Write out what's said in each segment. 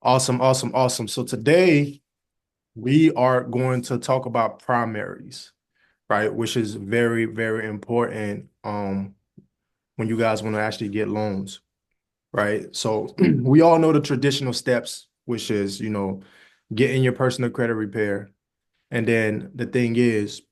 Awesome, awesome, awesome. So today we are going to talk about primaries, right? Which is very, very important when you guys want to actually get loans, right? So we all know the traditional steps, which is, getting your personal credit repair. And then the thing is,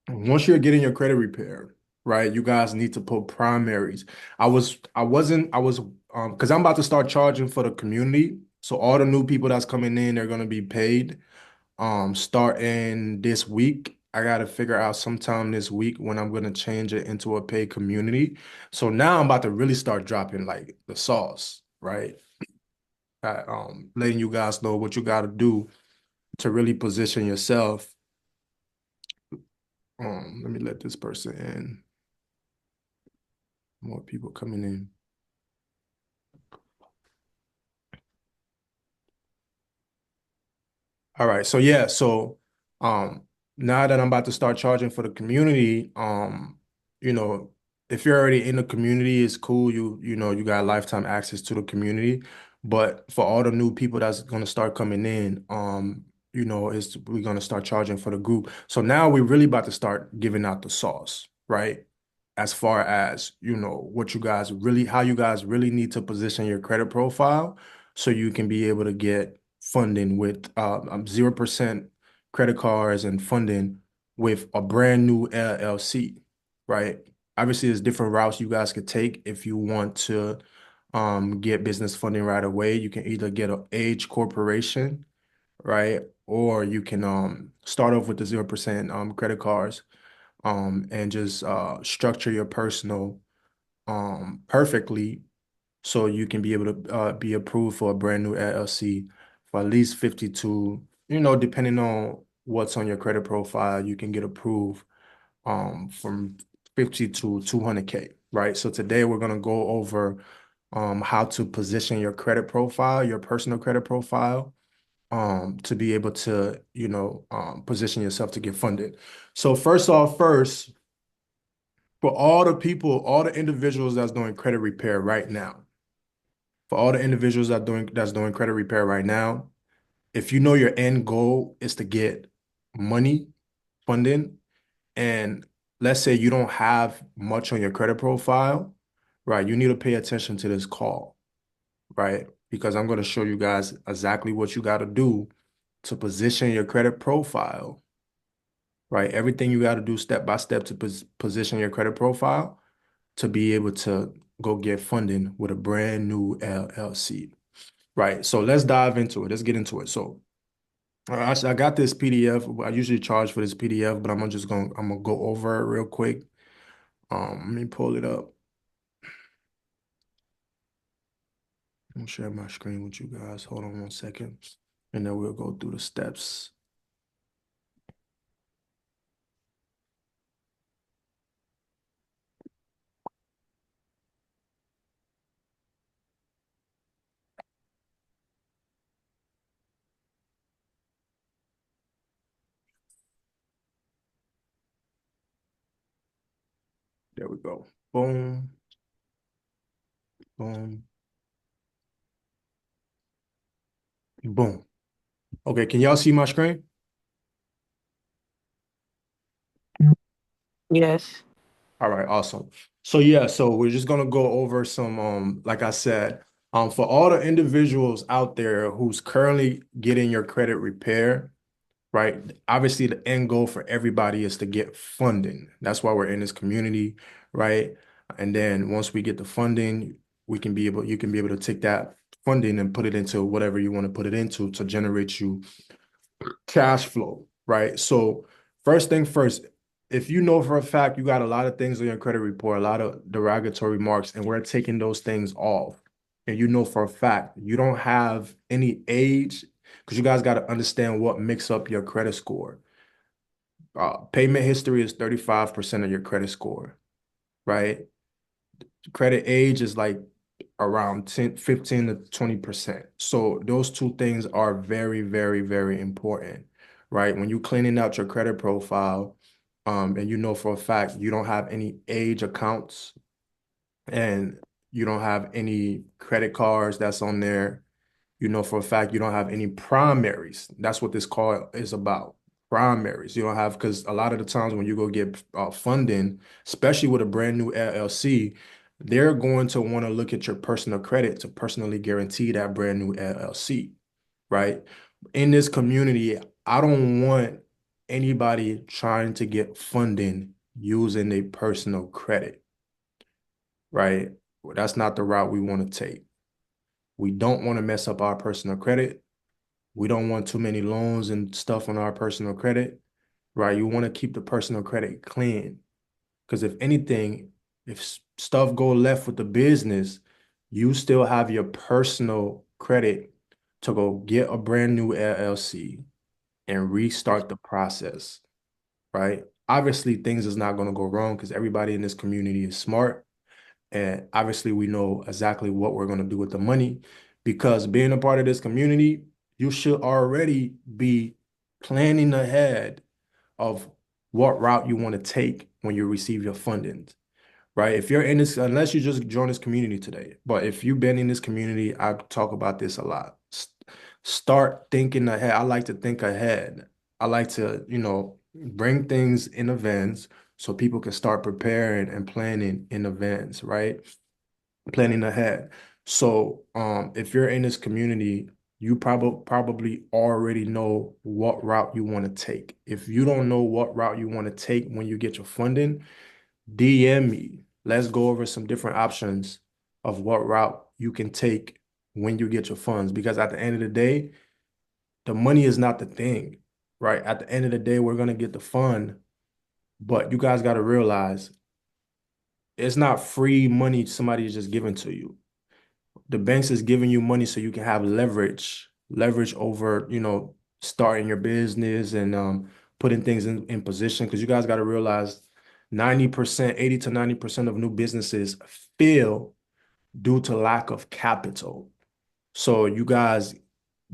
once you're getting your credit repair, right, you guys need to put primaries. I was because I'm about to start charging for the community. So all the new people that's coming in, they're gonna be paid starting this week. I gotta figure out sometime this week when I'm gonna change it into a paid community. So now I'm about to really start dropping like the sauce, right? Letting you guys know what you gotta do to really position yourself. Let me let this person in. More people coming in. All right. So yeah, um now that I'm about to start charging for the community, you know, if you're already in the community, it's cool. You got lifetime access to the community. But for all the new people that's gonna start coming in, it's we're gonna start charging for the group. So now we're really about to start giving out the sauce, right? As far as, what you guys really, how you guys really need to position your credit profile so you can be able to get funding with 0% credit cards and funding with a brand new LLC, right? Obviously, there's different routes you guys could take if you want to get business funding right away. You can either get an age corporation, right? Or you can start off with the 0% credit cards and just structure your personal perfectly so you can be able to be approved for a brand new LLC for at least 52, depending on what's on your credit profile, you can get approved from 50 to 200K, right? So today we're going to go over how to position your credit profile, your personal credit profile, to be able to, position yourself to get funded. So first, for all the people, all the individuals that's doing credit repair right now, for all the individuals that's doing credit repair right now, if you know your end goal is to get money funding, and let's say you don't have much on your credit profile, right? You need to pay attention to this call, right? Because I'm going to show you guys exactly what you got to do to position your credit profile, right? Everything you got to do step by step to position your credit profile to be able to go get funding with a brand new LLC. Right. So let's dive into it. Let's get into it. So I got this PDF. I usually charge for this PDF, but I'm gonna go over it real quick. Let me pull it up. I'm gonna share my screen with you guys. Hold on 1 second. And then we'll go through the steps. There we go. Boom, boom, boom. Okay, can y'all see my screen? Yes. All right, awesome. So yeah, so we're just gonna go over some like I said, for all the individuals out there who's currently getting your credit repair, right? Obviously, the end goal for everybody is to get funding. That's why we're in this community, right? And then once we get the funding, you can be able to take that funding and put it into whatever you want to put it into to generate you cash flow, right? So first thing first, if you know for a fact you got a lot of things on your credit report, a lot of derogatory marks, and we're taking those things off, and you know for a fact you don't have any age, because you guys got to understand what makes up your credit score. Payment history is 35% of your credit score, right? Credit age is like around 10, 15 to 20%. So those two things are very, very, very important, right? When you're cleaning out your credit profile, and you know for a fact you don't have any age accounts and you don't have any credit cards that's on there, you know for a fact you don't have any primaries. That's what this call is about. Primaries. You don't have, because a lot of the times when you go get funding, especially with a brand new LLC, they're going to want to look at your personal credit to personally guarantee that brand new LLC, right? In this community, I don't want anybody trying to get funding using a personal credit, right? Well, that's not the route we want to take. We don't want to mess up our personal credit. We don't want too many loans and stuff on our personal credit, right? You want to keep the personal credit clean. Because if anything, if stuff go left with the business, you still have your personal credit to go get a brand new LLC and restart the process, right? Obviously, things is not going to go wrong because everybody in this community is smart. And obviously, we know exactly what we're going to do with the money because being a part of this community, you should already be planning ahead of what route you want to take when you receive your funding, right? If you're in this, unless you just joined this community today, but if you've been in this community, I talk about this a lot. Start thinking ahead. I like to think ahead. I like to, bring things in advance so people can start preparing and planning in advance, right? Planning ahead. So, if you're in this community, you probably already know what route you want to take. If you don't know what route you want to take when you get your funding, DM me. Let's go over some different options of what route you can take when you get your funds. Because at the end of the day, the money is not the thing, right? At the end of the day, we're gonna get the fund, but you guys got to realize it's not free money somebody is just giving to you. The banks is giving you money so you can have leverage over, starting your business and putting things in position. Because you guys got to realize 90%, 80 to 90% of new businesses fail due to lack of capital. So you guys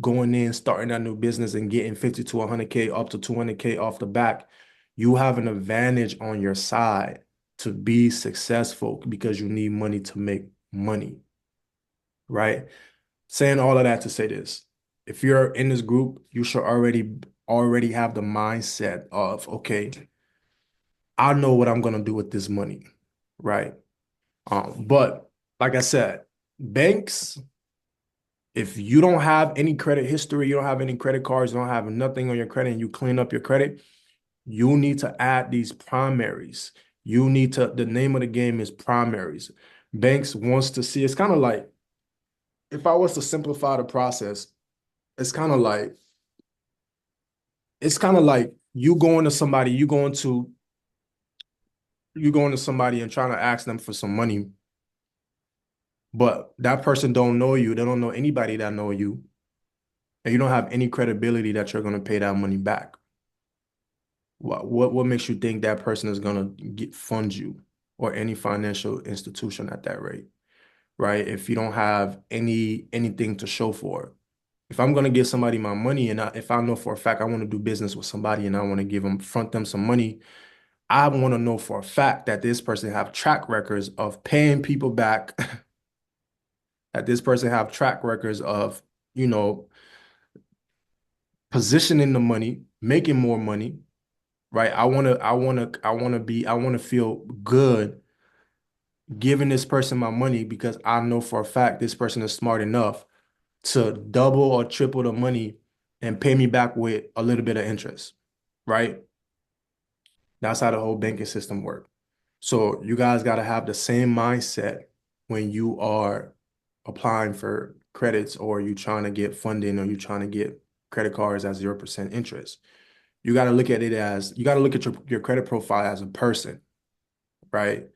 going in, starting that new business and getting 50 to 100K up to 200K off the back, you have an advantage on your side to be successful because you need money to make money, right? Saying all of that to say this, if you're in this group, you should already have the mindset of, okay, I know what I'm gonna do with this money, right? But like I said, banks, if you don't have any credit history, you don't have any credit cards, you don't have nothing on your credit, and you clean up your credit, you need to add these primaries. The name of the game is primaries. Banks wants to see, it's kind of like, if I was to simplify the process, it's kind of like, you going to somebody, you going to somebody and trying to ask them for some money, but that person don't know you. They don't know anybody that know you, and you don't have any credibility that you're going to pay that money back. What makes you think that person is gonna fund you or any financial institution at that rate, right? If you don't have anything to show for it. If I'm gonna give somebody my money and if I know for a fact I want to do business with somebody and I want to front them some money, I want to know for a fact that this person have track records of paying people back, that this person have track records of, you know, positioning the money, making more money, right? I want to feel good giving this person my money because I know for a fact this person is smart enough to double or triple the money and pay me back with a little bit of interest, right? That's how the whole banking system works. So you guys got to have the same mindset when you are applying for credits or you trying to get funding or you trying to get credit cards at 0% interest. You got to look at it as you got to look at your credit profile as a person, right?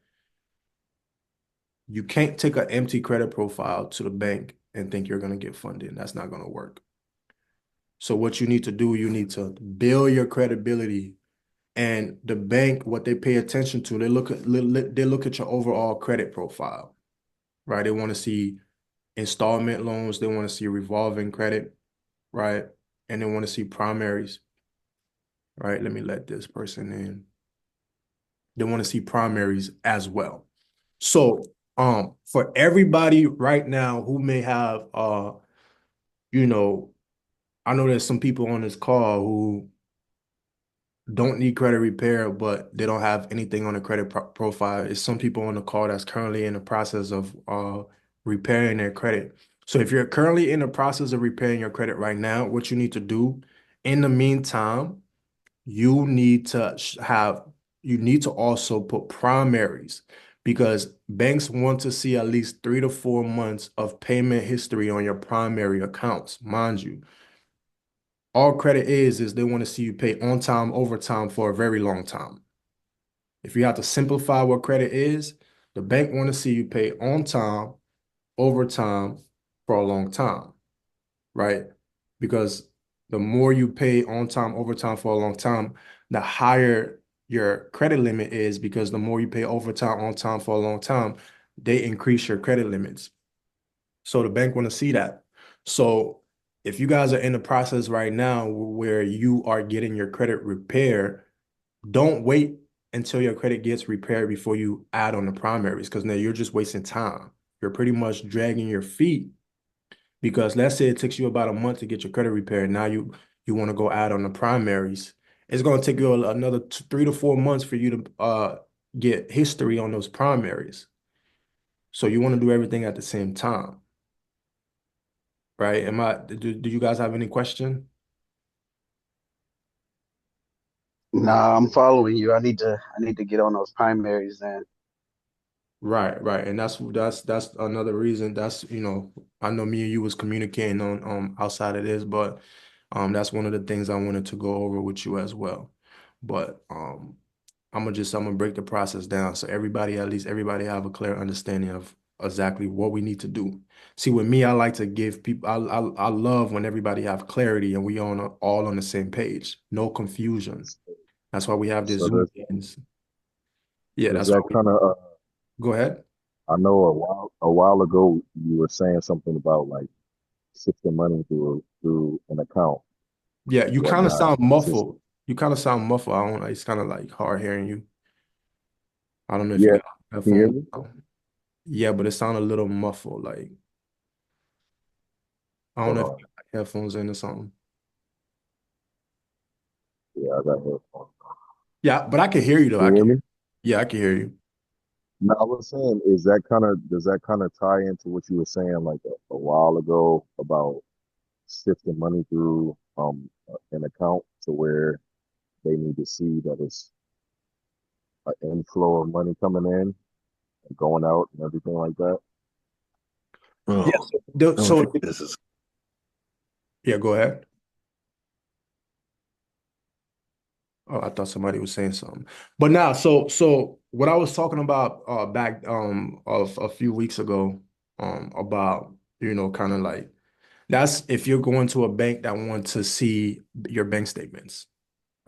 You can't take an empty credit profile to the bank and think you're going to get funding. That's not going to work. So what you need to do, you need to build your credibility. And the bank, what they pay attention to, they look at your overall credit profile, right? They want to see installment loans, they want to see revolving credit, right? And they want to see primaries, right? Let me let this person in. They want to see primaries as well. So, for everybody right now who may have you know, I know there's some people on this call who don't need credit repair, but they don't have anything on the credit profile. It's some people on the call that's currently in the process of repairing their credit. So if you're currently in the process of repairing your credit right now, what you need to do in the meantime, you need to have you need to also put primaries because banks want to see at least 3 to 4 months of payment history on your primary accounts, mind you. All credit is they want to see you pay on time, overtime for a very long time. If you have to simplify what credit is, the bank want to see you pay on time, overtime for a long time, right? Because the more you pay on time, overtime for a long time, the higher your credit limit is because the more you pay overtime, on time for a long time, they increase your credit limits. So the bank want to see that. So if you guys are in the process right now where you are getting your credit repaired, don't wait until your credit gets repaired before you add on the primaries because now you're just wasting time. You're pretty much dragging your feet because let's say it takes you about a month to get your credit repaired. Now you want to go add on the primaries. It's going to take you another 3 to 4 months for you to get history on those primaries. So you want to do everything at the same time, right? Do you guys have any question? Nah, I'm following you. I need to get on those primaries then. Right, right. And that's another reason. I know me and you was communicating on outside of this, but that's one of the things I wanted to go over with you as well. But I'm gonna break the process down so at least everybody have a clear understanding of exactly what we need to do. See, with me, I like to give people I love when everybody have clarity and we all on the same page, no confusion. That's why we have this So Zoom meetings. Yeah, does that's why that we kind of go ahead. I know a while ago you were saying something about like sifting money through an account Yeah, and you kind of whatnot. sound Is this muffled. You kind of sound muffled. I don't know. It's kind of like hard hearing you. I don't know if you yeah? got Can you hear headphones. me? Yeah, but it sounded a little muffled. Like I don't Hold know if on. you got headphones in or something. Yeah, I got headphones. Yeah, but I can hear you though. Can I you can hear hear. me? Yeah, I can hear you. No, I was saying, does that kind of tie into what you were saying like a while ago about sifting money through an account to where they need to see that it's an inflow of money coming in and going out and everything like that? Yeah. Oh, I don't So think this is. yeah, go ahead. Oh, I thought somebody was saying something. But now, so what I was talking about back of a few weeks ago about kind of like that's if you're going to a bank that wants to see your bank statements,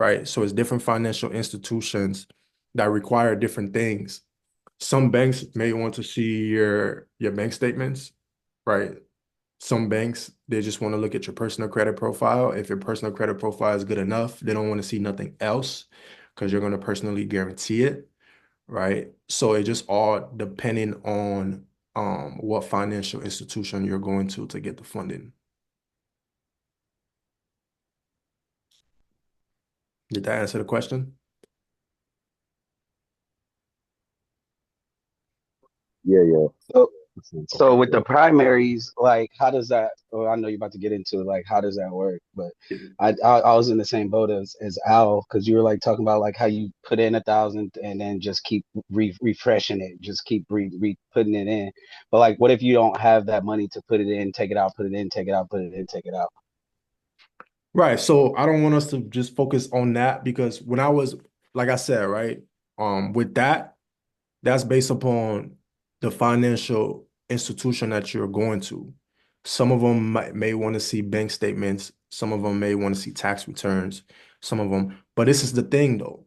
right? So it's different financial institutions that require different things. Some banks may want to see your bank statements, right? Some banks, they just want to look at your personal credit profile. If your personal credit profile is good enough, they don't want to see nothing else because you're going to personally guarantee it, right? So it just all depending on what financial institution you're going to get the funding. Did that answer the question? Yeah, yeah. So, Okay. so with the primaries, like, how does that? Well, I know you're about to get into like how does that work, but I was in the same boat as Al because you were like talking about like how you put in 1,000 and then just keep refreshing it, just keep re putting it in. But like, what if you don't have that money to put it in, take it out, put it in, take it out, put it in, take it out? Right. So I don't want us to just focus on that because when I was, like I said, right, with that, that's based upon the financial institution that you're going to. Some of them may want to see bank statements. Some of them may want to see tax returns. Some of them. But this is the thing, though.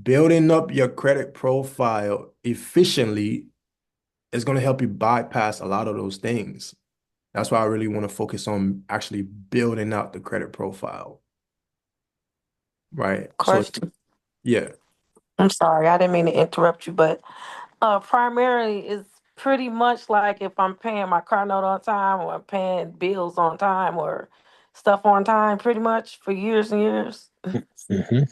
Building up your credit profile efficiently is going to help you bypass a lot of those things. That's why I really want to focus on actually building out the credit profile, right? So, Question. yeah. I'm sorry, I didn't mean to interrupt you, but primarily is pretty much like if I'm paying my car note on time or paying bills on time or stuff on time, pretty much for years and years. Hmm.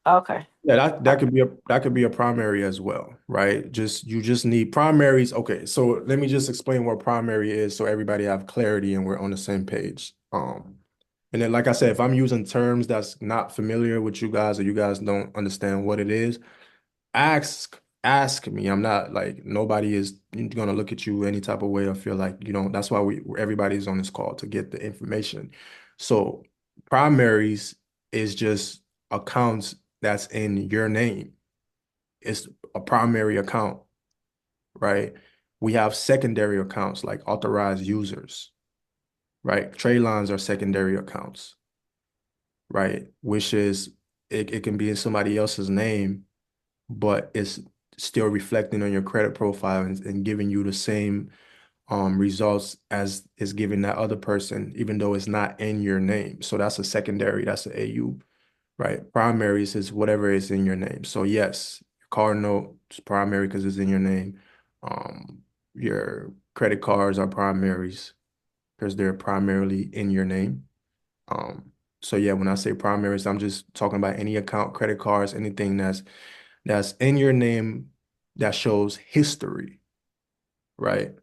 Okay. Yeah, that could be a primary as well, right? Just you just need primaries. Okay, so let me just explain what primary is so everybody have clarity and we're on the same page. And then like I said, if I'm using terms that's not familiar with you guys or you guys don't understand what it is, ask me. I'm not like nobody is gonna look at you any type of way or feel like you know. That's why everybody's on this call to get the information. So primaries is just accounts that's in your name. It's a primary account, right? We have secondary accounts like authorized users, right? Trade lines are secondary accounts, right? Which is it can be in somebody else's name but it's still reflecting on your credit profile and giving you the same results as is giving that other person, even though it's not in your name. So that's a secondary, that's an AU, right? Primaries is whatever is in your name. So yes, your car note is primary because it's in your name. Your credit cards are primaries because they're primarily in your name. Um, so yeah, when I say primaries, I'm just talking about any account, credit cards, anything that's in your name that shows history, right?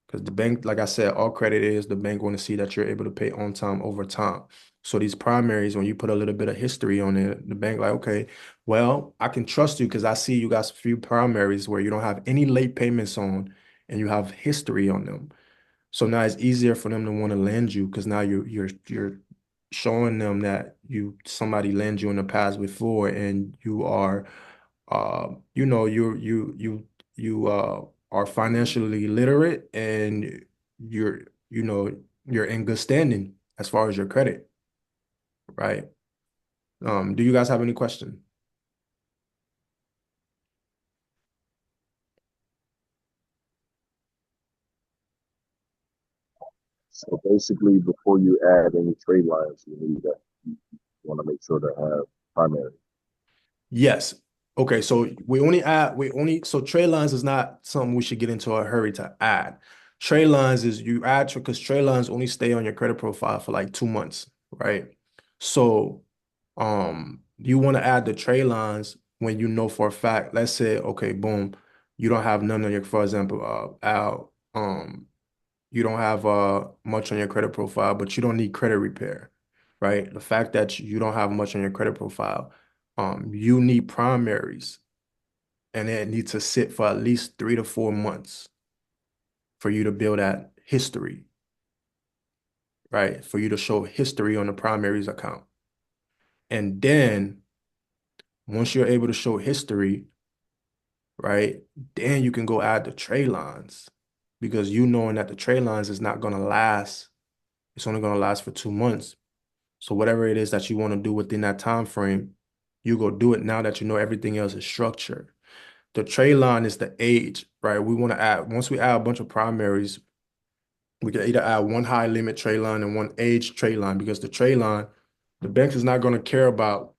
Because the bank, like I said, all credit is the bank want to see that you're able to pay on time over time. So these primaries, when you put a little bit of history on it, the bank like, okay, well, I can trust you because I see you got a few primaries where you don't have any late payments on and you have history on them. So now it's easier for them to want to lend you because now you're showing them that you somebody lent you in the past before and you are you know, you are financially literate and you're, you know, you're in good standing as far as your credit, right? Do you guys have any question? So basically, before you add any trade lines, you want to make sure to have primary. Yes. Okay, so so trade lines is not something we should get into a hurry to add. Trade lines is you add because trade lines only stay on your credit profile for like 2 months, right? So you want to add the trade lines when you know for a fact, let's say, okay, boom, you don't have none on your, for example, Al, you don't have much on your credit profile, but you don't need credit repair, right? The fact that you don't have much on your credit profile, you need primaries, and it needs to sit for at least 3 to 4 months for you to build that history, right? For you to show history on the primaries account. And then once you're able to show history, right, then you can go add the trade lines because you knowing that the trade lines is not going to last. It's only going to last for 2 months. So whatever it is that you want to do within that time frame, you go do it now that you know everything else is structured. The trade line is the age, right? We want to add, once we add a bunch of primaries, we can either add one high limit trade line and one age trade line because the trade line, the bank is not going to care about,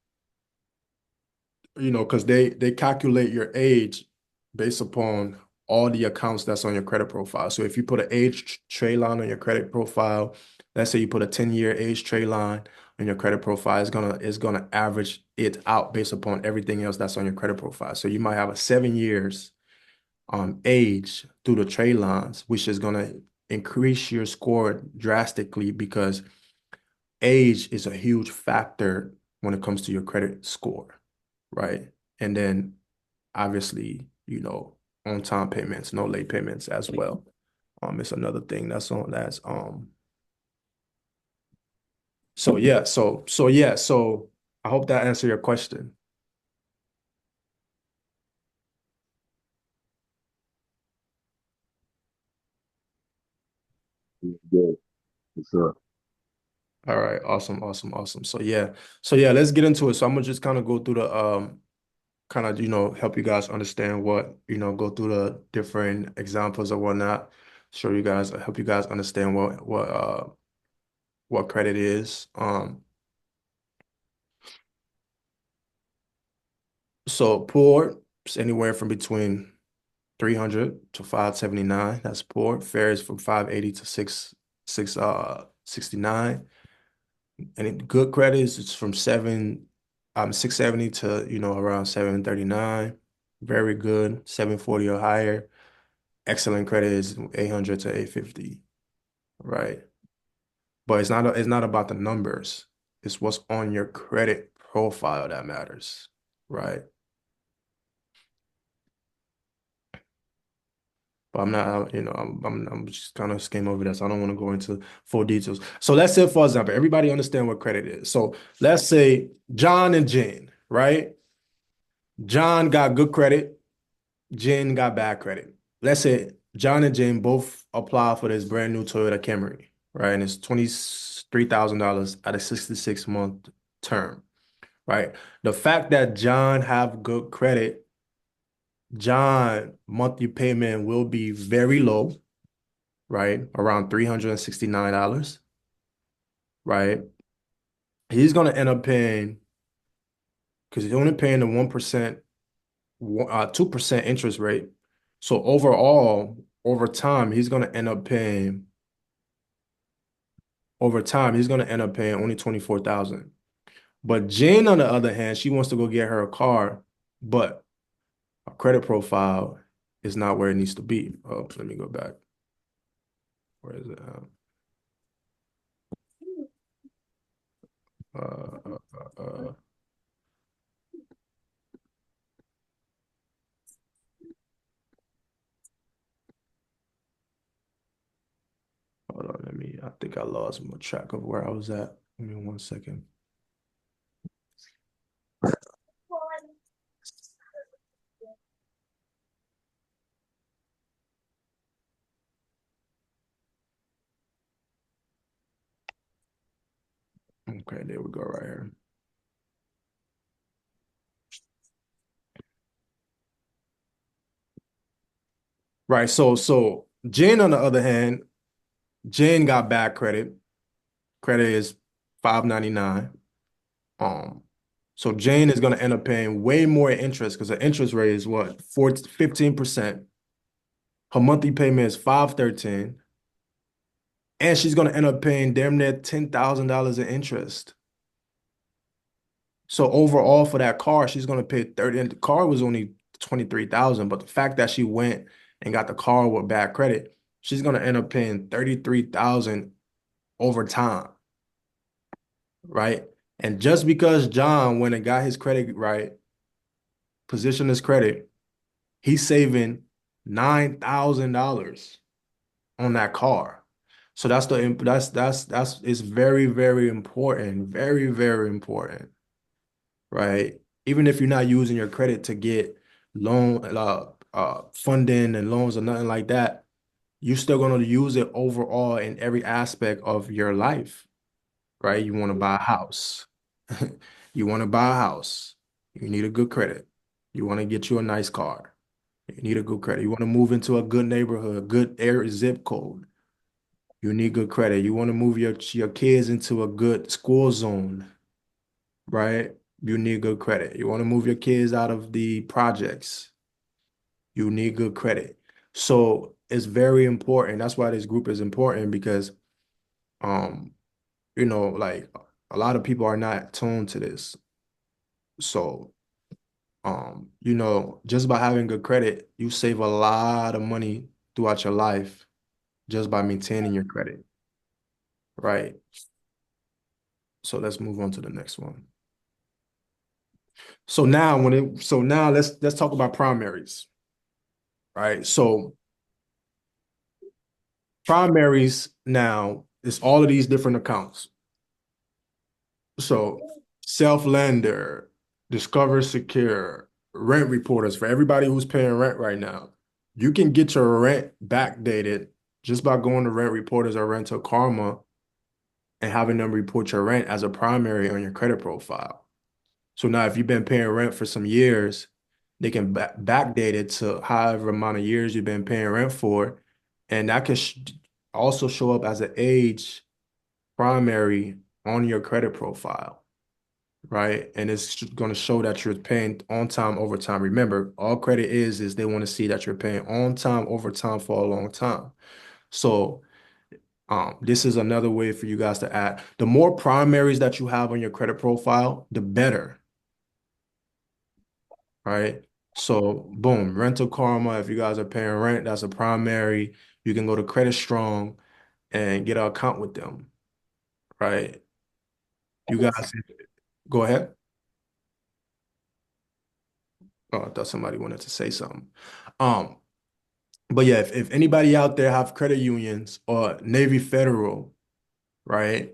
you know, because they calculate your age based upon all the accounts that's on your credit profile. So if you put an age trade line on your credit profile, let's say you put a 10-year age trade line on your credit profile, it's gonna average it out based upon everything else that's on your credit profile. So you might have a 7 years age through the trade lines, which is gonna increase your score drastically because age is a huge factor when it comes to your credit score, right? And then obviously, you know, on time payments, no late payments as well. It's another thing that's on that's so yeah, so I hope that answered your question. Good, for sure. All right, awesome, awesome, awesome. So yeah, let's get into it. So I'm gonna just kind of go through the kind of, you know, help you guys understand what, you know, go through the different examples or whatnot. Show you guys, help you guys understand what credit is. So poor is anywhere from between 300 to 579. That's poor. Fair is from 580 to 69. And good credits, it's from 670 to around 739. Very good, 740 or higher. Excellent credit is 800 to 850, right? But it's not about the numbers. It's what's on your credit profile that matters, right? But I'm not, I'm just kind of skim over that, so I don't want to go into full details. So let's say, for example, everybody understand what credit is. So let's say John and Jen, right? John got good credit, Jen got bad credit. Let's say John and Jen both apply for this brand new Toyota Camry, right? And it's $23,000 at a 66-month term, right? The fact that John have good credit, John monthly payment will be very low, right? Around $369, right? He's gonna end up paying, because he's only paying the 1%, 2% interest rate. So overall, over time, he's gonna end up paying only 24,000. But Jen, on the other hand, she wants to go get her a car, but her credit profile is not where it needs to be. Oh, let me go back. Where is it? Uh, uh, uh, uh, Hold on, I think I lost my track of where I was at. Give me 1 second. Okay, there we go right here. Right, so Jen, on the other hand, Jen got bad credit. Credit is 599. So Jane is going to end up paying way more interest because the interest rate is what? 15%. Her monthly payment is 513, and she's going to end up paying damn near $10,000 in interest. So overall for that car, she's going to pay 30, and the car was only 23,000, but the fact that she went and got the car with bad credit, she's going to end up paying 33,000 over time, right? And just because John went and got his credit right, positioned his credit, he's saving $9,000 on that car. So that's it's very, very important, very, very important, right? Even if you're not using your credit to get loan funding and loans or nothing like that, you're still going to use it overall in every aspect of your life, right? You want to buy a house. You want to buy a house. You need a good credit. You want to get you a nice car. You need a good credit. You want to move into a good neighborhood, good area zip code. You need good credit. You want to move your kids into a good school zone, right? You need good credit. You want to move your kids out of the projects. You need good credit. So it's very important. That's why this group is important because, um, like a lot of people are not tuned to this. So, just by having good credit, you save a lot of money throughout your life just by maintaining your credit, right? So let's move on to the next one. So now let's talk about primaries, right? So primaries now is all of these different accounts. So Self-Lender, Discover Secure, rent reporters for everybody who's paying rent right now. You can get your rent backdated just by going to Rent Reporters or Rental Karma and having them report your rent as a primary on your credit profile. So now if you've been paying rent for some years, they can backdate it to however amount of years you've been paying rent for. And that can also show up as an age primary on your credit profile, right? And it's going to show that you're paying on time, overtime. Remember, all credit is they want to see that you're paying on time, overtime for a long time. So this is another way for you guys to add. The more primaries that you have on your credit profile, the better, right? So boom, Rental Karma, if you guys are paying rent, that's a primary. You can go to Credit Strong and get an account with them, right? You guys go ahead. Oh, I thought somebody wanted to say something. Um, but yeah, if anybody out there have credit unions or Navy Federal, right?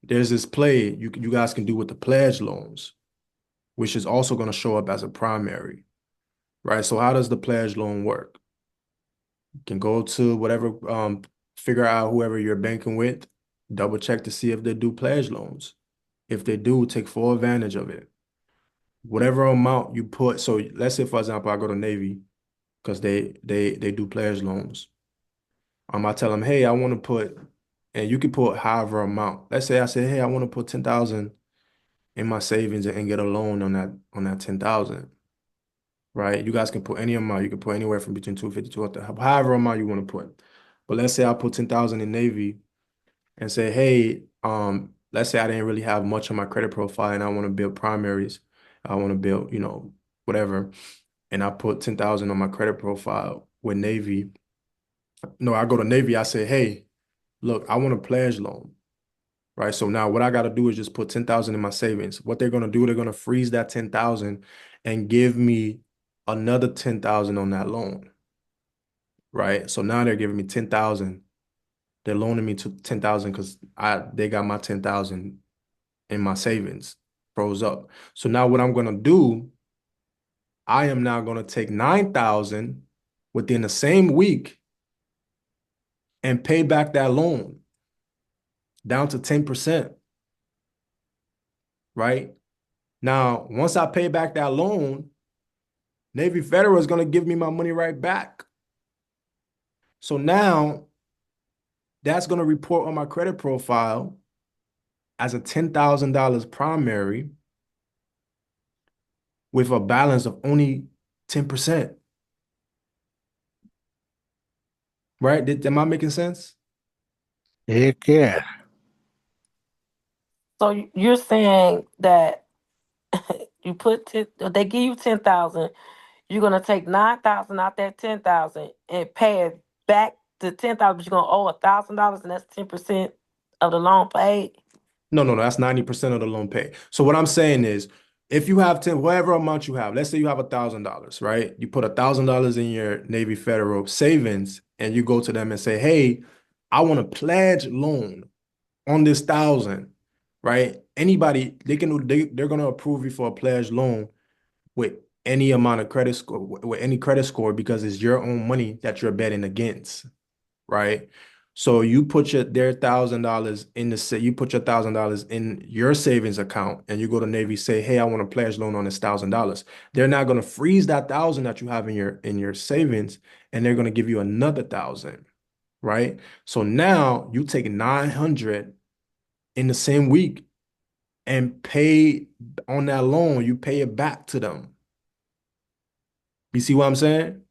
There's this play you guys can do with the pledge loans, which is also going to show up as a primary, right? So how does the pledge loan work? You can go to whatever, figure out whoever you're banking with, double check to see if they do pledge loans. If they do, take full advantage of it. Whatever amount you put, so let's say for example, I go to Navy because they do pledge loans. I tell them, hey, I want to put, and you can put however amount. Let's say I say, hey, I want to put 10,000 in my savings and get a loan on that 10,000, right? You guys can put any amount. You can put anywhere from between 250 to however amount you want to put. But let's say I put 10,000 in Navy and say, hey, let's say I didn't really have much on my credit profile and I want to build primaries. I want to build, whatever. And I put 10,000 on my credit profile with Navy. No, I go to Navy, I say, hey, look, I want a pledge loan, right? So now what I got to do is just put 10,000 in my savings. What they're going to do, they're going to freeze that 10,000 and give me another 10,000 on that loan, right? So now they're giving me 10,000. They're loaning me to 10,000 because they got my 10,000 in my savings froze up. So now what I'm going to do, I am now going to take 9,000 within the same week and pay back that loan down to 10%, right? Now, once I pay back that loan, Navy Federal is going to give me my money right back. So now that's going to report on my credit profile as a $10,000 primary with a balance of only 10%. Right? Am I making sense? Heck yeah. So you're saying that they give you 10,000, you're gonna take 9,000 out that 10,000 and pay it back to 10,000, but you're gonna owe $1,000 and that's 10% of the loan paid. No, that's 90% of the loan pay. So what I'm saying is, if you have 10, whatever amount you have, let's say you have $1,000, right? You put $1,000 in your Navy Federal savings and you go to them and say, hey, I want a pledge loan on this 1,000, right? Anybody, they're gonna approve you for a pledge loan with any amount of credit score, with any credit score, because it's your own money that you're betting against, right? So you put their $1,000 in you put your $1,000 in your savings account and you go to Navy, say, hey, I want a pledge loan on this $1,000. They're not going to freeze that 1,000 that you have in your savings, and they're going to give you another 1,000, right? So now you take 900 in the same week and pay on that loan, you pay it back to them. You see what I'm saying?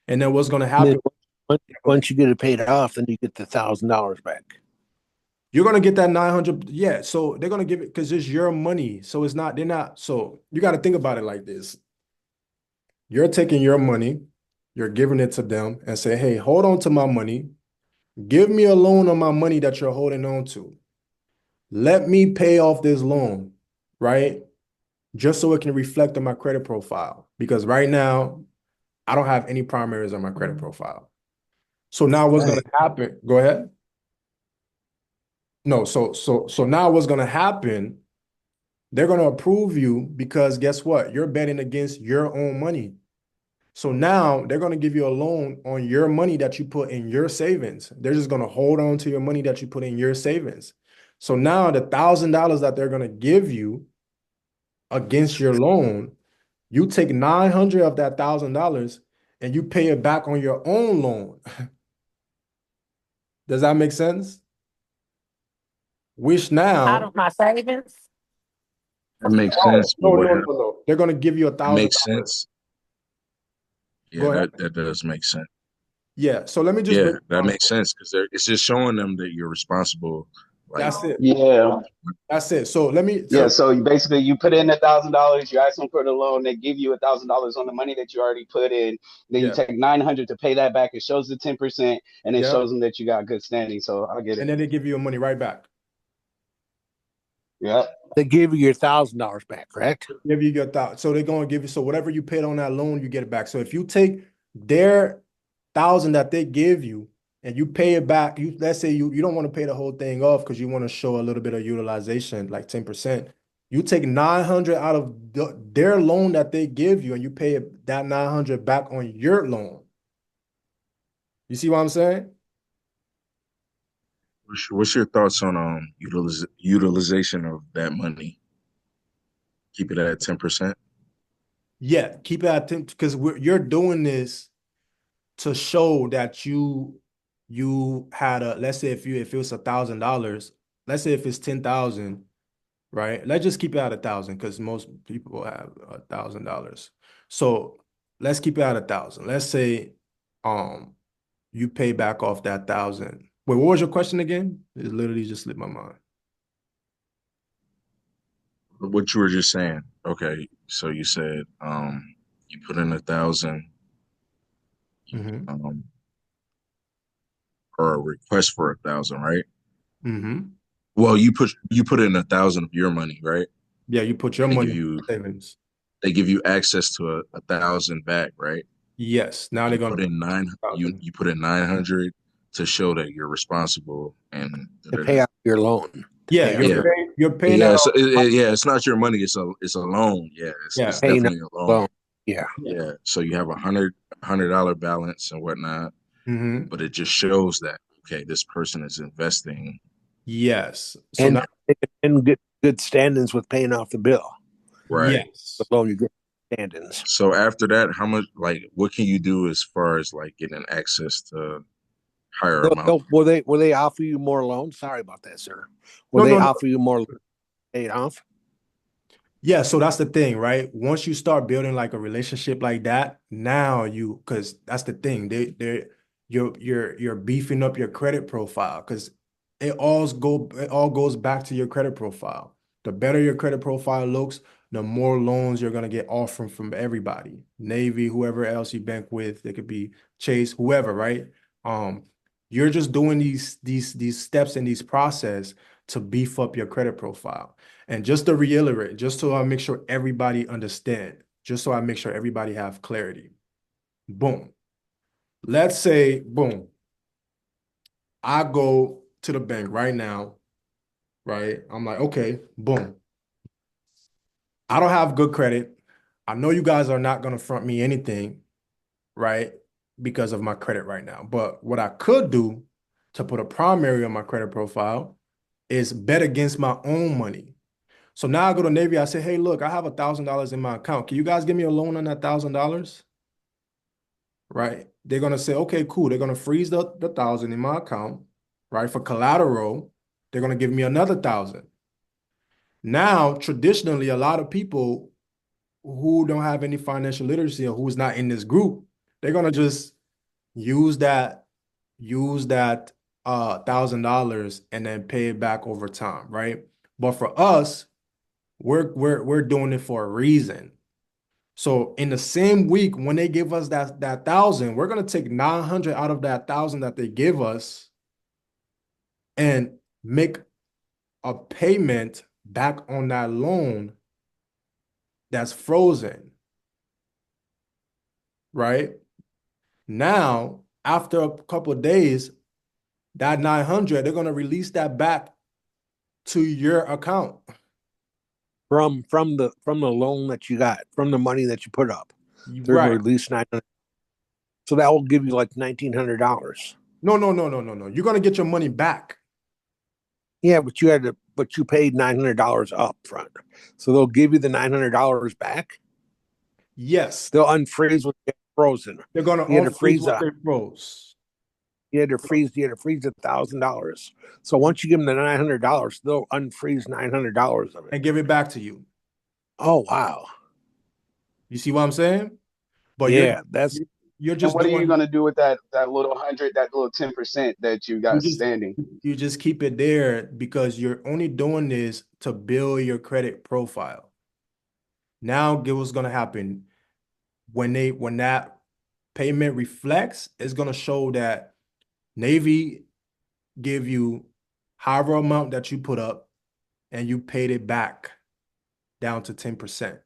And then what's going to And then happen? once you get it paid off, then you get the $1,000 back. You're gonna get that 900. Yeah. So they're gonna give it because it's your money. So they're not. So you got to think about it like this. You're taking your money, you're giving it to them and say, hey, hold on to my money. Give me a loan on my money that you're holding on to. Let me pay off this loan, right? Just so it can reflect on my credit profile. Because right now, I don't have any primaries on my credit profile. So now what's gonna happen? Go ahead. No, so now what's gonna happen? They're going to approve you because guess what? You're betting against your own money. So now they're going to give you a loan on your money that you put in your savings. They're just going to hold on to your money that you put in your savings. So now the $1,000 that they're going to give you against your loan, you take 900 of that $1,000 and you pay it back on your own loan. Does that make sense? Which Out now, of my savings? That makes Oh, sense. But what happened? They're gonna give you That makes $1,000. sense. Yeah, Go ahead. that does make sense. Yeah. So let me just Yeah, break it that down. makes sense because it's just showing them that you're responsible. Like, That's it. Yeah. That's it. So let me. Yeah. So So you basically you put in $1,000, you ask them for the loan, they give you $1,000 on the money that you already put in. Then you yeah. take 900 to pay that back. It shows the 10%, and it Yeah. shows them that you got good standing. So I get And it. then they give you your money right back. Yep. They give you your $1,000 back, correct? Give you your thought. So they're gonna give you. So whatever you paid on that loan, you get it back. So if you take their 1,000 that they give you and you pay it back, let's say you don't want to pay the whole thing off because you want to show a little bit of utilization, like 10%. You take 900 out of their loan that they give you, and you pay that 900 back on your loan. You see what I'm saying? what's your thoughts on utilization of that money? Keep it at 10%. Yeah, keep it at 10 because you're doing this to show that you had a, let's say if it was $1,000, let's say if it's 10,000, right? Let's just keep it at 1,000 because most people have $1,000. So let's keep it at 1,000. Let's say you pay back off that 1,000. Wait, what was your question again? It literally just slipped my mind. What you were just saying. Okay, so you said you put in 1,000, Mm-hmm. or a request for 1,000, right? Mm-hmm. Well, you put in 1,000 of your money, right? Yeah, you put your They give money in you savings. they give you access to a 1,000 back, right? Yes. Now they're You gonna put in you 1,000. you put in 900 to show that you're responsible and To pay off your loan. To Yeah, pay off Yeah. you're paying Yeah, out. so yeah, it's not your money. It's a loan. Yeah, it's Yeah. paying off definitely a the loan. loan. Yeah. Yeah, so you have $100 balance and whatnot, Mm-hmm. but it just shows that okay, this person is investing. Yes. So And now, and good standings with paying off the bill. Right. The yes. loan you get standings. So after that, how much what can you do as far as getting access to higher amount? Will they offer you more loans? Sorry about that, sir. Will No, they no, no. offer you more paid off? Yeah, so that's the thing, right? Once you start building like a relationship like that, now because that's the thing, you're beefing up your credit profile because it all goes back to your credit profile. The better your credit profile looks, the more loans you're gonna get offered from everybody, Navy, whoever else you bank with, it could be Chase, whoever, right? Um, you're just doing these steps in these process to beef up your credit profile. And just to reiterate, just so I make sure everybody understand, just so I make sure everybody have clarity. Boom. Let's say, boom, I go to the bank right now, right? I'm like, okay, boom. I don't have good credit. I know you guys are not going to front me anything, right? Because of my credit right now. But what I could do to put a primary on my credit profile is bet against my own money. So now I go to Navy, I say, hey, look, I have $1,000 in my account. Can you guys give me a loan on that $1,000? Right? They're gonna say, okay, cool. They're gonna freeze the 1,000 in my account, right? For collateral, they're gonna give me another 1,000. Now, traditionally, a lot of people who don't have any financial literacy or who's not in this group, they're gonna just use that, use that $1,000 and then pay it back over time, right? But for us, we're doing it for a reason. So in the same week, when they give us that 1,000, we're gonna take 900 out of that 1,000 that they give us and make a payment back on that loan that's frozen, right? Now, after a couple of days, that 900, they're gonna release that back to your account. From the loan that you got, from the money that you put up. They're Right. gonna release 900. So that will give you like $1,900. No. You're gonna get your money back. Yeah, but you paid $900 up front. So they'll give you the $900 back. Yes. They'll unfreeze what you had frozen. They're gonna You had to freeze what they froze. You had to freeze $1,000. So once you give them the $900, they'll unfreeze $900 of it And give it back to you. Oh wow. You see what I'm saying? But Yeah, that's you're And just what are you doing gonna do with that little 100, that little 10% that you you got just standing? you just keep it there because you're only doing this to build your credit profile. Now, get what's gonna happen when that payment reflects, it's gonna show that Navy give you however amount that you put up and you paid it back down to 10%,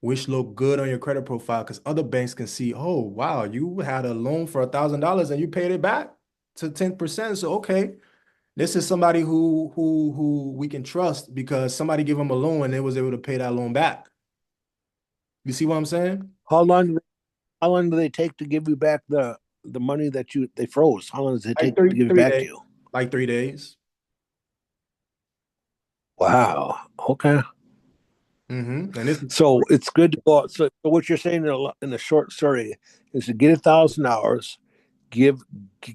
which look good on your credit profile because other banks can see, oh, wow, you had a loan for $1,000 and you paid it back to 10%. So, okay, this is somebody who we can trust because somebody give them a loan and they was able to pay that loan back. You see what I'm saying? how long how long do they take to give you back the money that they froze? How long does it Like take to give it three back to days, you? like 3 days. Wow. Okay. And this is So it's good to go. So what you're saying in a short story is to get $1,000, give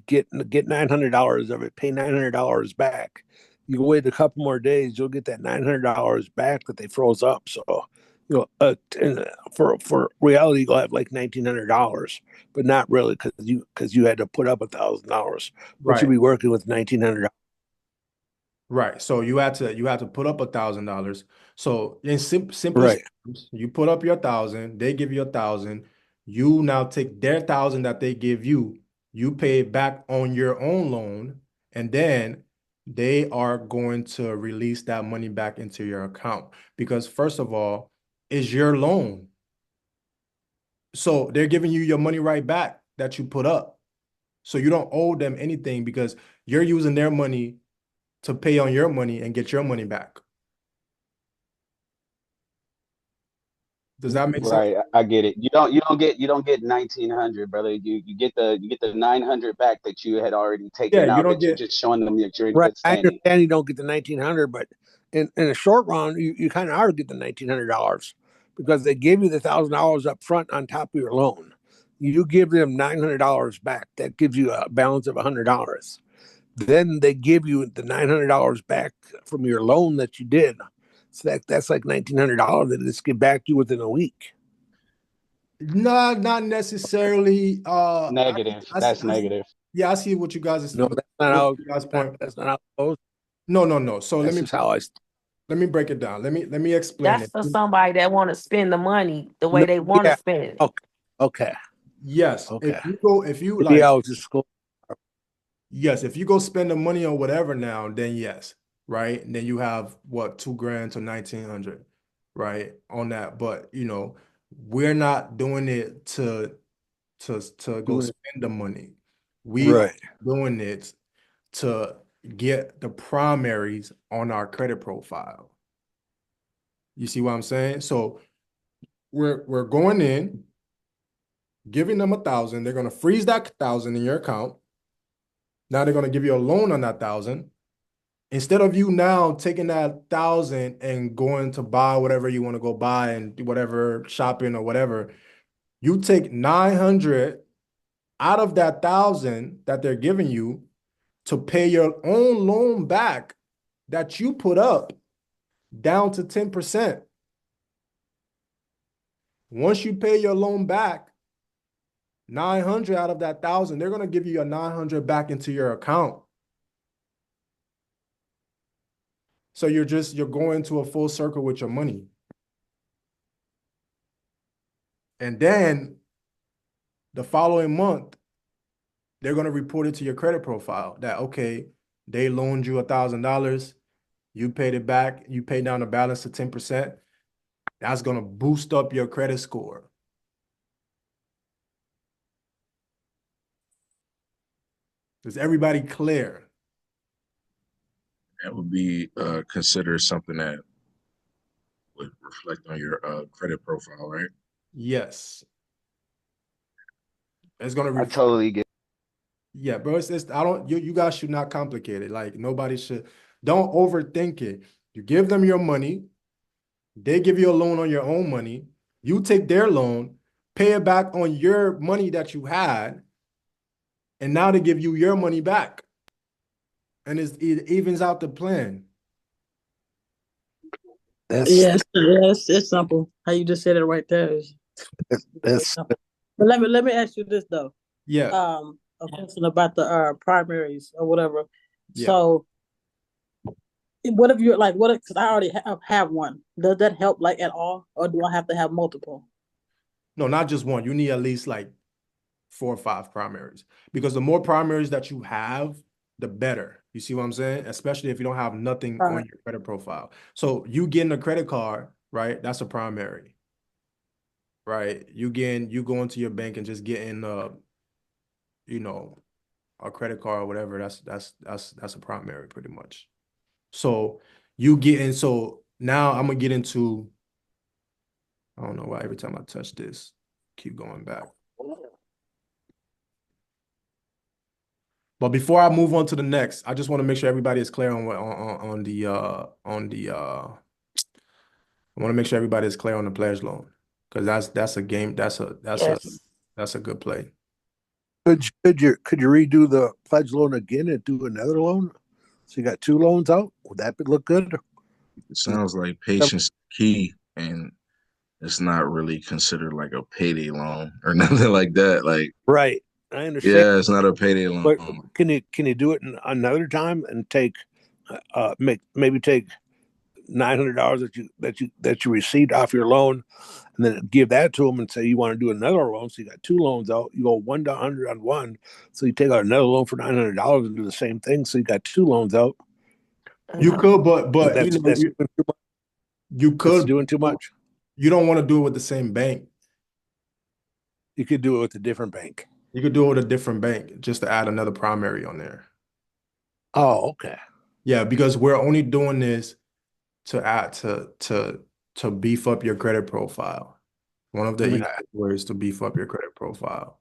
get $900 of it, pay $900 back. You wait a couple more days, you'll get that $900 back that they froze up. So for reality, you'll have like $1,900, but not really because you had to put up $1,000, but you'll right. be working with $1,900. Right. So you had to put up $1,000. So in simplest Right. terms, you put up your 1,000, they give you 1,000. You now take their 1,000 that they give you, you pay it back on your own loan, and then they are going to release that money back into your account because first of all, it's your loan. So they're giving you your money right back that you put up. So you don't owe them anything because you're using their money to pay on your money and get your money back. Does that make sense? Right, I get it. You don't get 1,900, brother. You get the 900 back that you had already Yeah, taken you out. don't That you're get just showing them that you're in Right. good I standing. understand you don't get the 1,900, but in a short run, you kind of are get the $1,900 because they give you the $1,000 up front on top of your loan. You give them $900 back. That gives you a balance of $100. Then they give you the $900 back from your loan that you did. So that's like $1,900 that just give back to you within a week. not necessarily. Negative. That's negative. Yeah, I see what you guys No, is that's not what how you guys point. that's not how it goes. No, no, no. So That's just how I. let me break it down. Let me explain That's it. for somebody that want to spend the money the way No, they want to yeah. spend it. Okay. Okay. Yes, Okay. if you Maybe like, I was just go. yes, if you go spend the money on whatever now, then yes, right? And then you have what, 2 grand to 1,900, right? On that. But we're not doing it to go Doing it spend the money. We are right. doing it to get the primaries on our credit profile. You see what I'm saying? So we're going in, giving them 1,000. They're gonna freeze that 1,000 in your account. Now they're gonna give you a loan on that 1,000. Instead of you now taking that 1,000 and going to buy whatever you want to go buy and do whatever shopping or whatever, you take 900 out of that 1,000 that they're giving you to pay your own loan back that you put up down to 10%. Once you pay your loan back, 900 out of that 1,000, they're going to give you your 900 back into your account. So you're going to a full circle with your money. And then the following month, they're going to report it to your credit profile that, okay, they loaned you $1,000, you paid it back, you paid down the balance to 10%. That's going to boost up your credit score. Is everybody clear? That would be considered something that would reflect on your credit profile, right? Yes. It's going to I reflect. totally get. Yeah, bro. I don't, you guys should not complicate it. Like, nobody should, don't overthink it. You give them your money, they give you a loan on your own money, you take their loan, pay it back on your money that you had, and now they give you your money back. And it evens out the plan. That's Yes, yes, it's simple. How you just said it right there is very that's simple. But let me ask you this though. Yeah, A question about the primaries or whatever. yeah. So what if you're like what if because I already have one. Does that help like at all? Or do I have to have multiple? No, not just one. You need at least like 4 or 5 primaries because the more primaries that you have, the better. You see what I'm saying? Especially if you don't have nothing All on right. your credit profile. So you getting a credit card, right? That's a primary, right? You go into your bank and just getting you know, a credit card or whatever. That's a primary pretty much. So you getting so now I'm gonna get into I don't know why every time I touch this, keep going back. But before I move on to the next, I just want to make sure everybody is clear on what on the I want to make sure everybody is clear on the players loan because that's a game Yes. that's a good play. could you redo the pledge loan again and do another loan? So you got 2 loans out. Would that look good? It sounds like patience is key, and it's not really considered like a payday loan or nothing like that. Like, Right. I understand. yeah, it's not a payday loan. But can you do it another time and take maybe take $900 that you received off your loan, and then give that to them and say you want to do another loan. So you got 2 loans out. You go 1 to 100 on one. So you take out another loan for $900 and do the same thing. So you got 2 loans out. You could, but you That's know that's doing too much. you That's could doing too much. you don't want to do it with the same bank. You could do it with a different bank. You could do it with a different bank just to add another primary on there. Oh, okay. Yeah, because we're only doing this to add to beef up your credit profile. One of the I mean, easy ways to beef up your credit profile.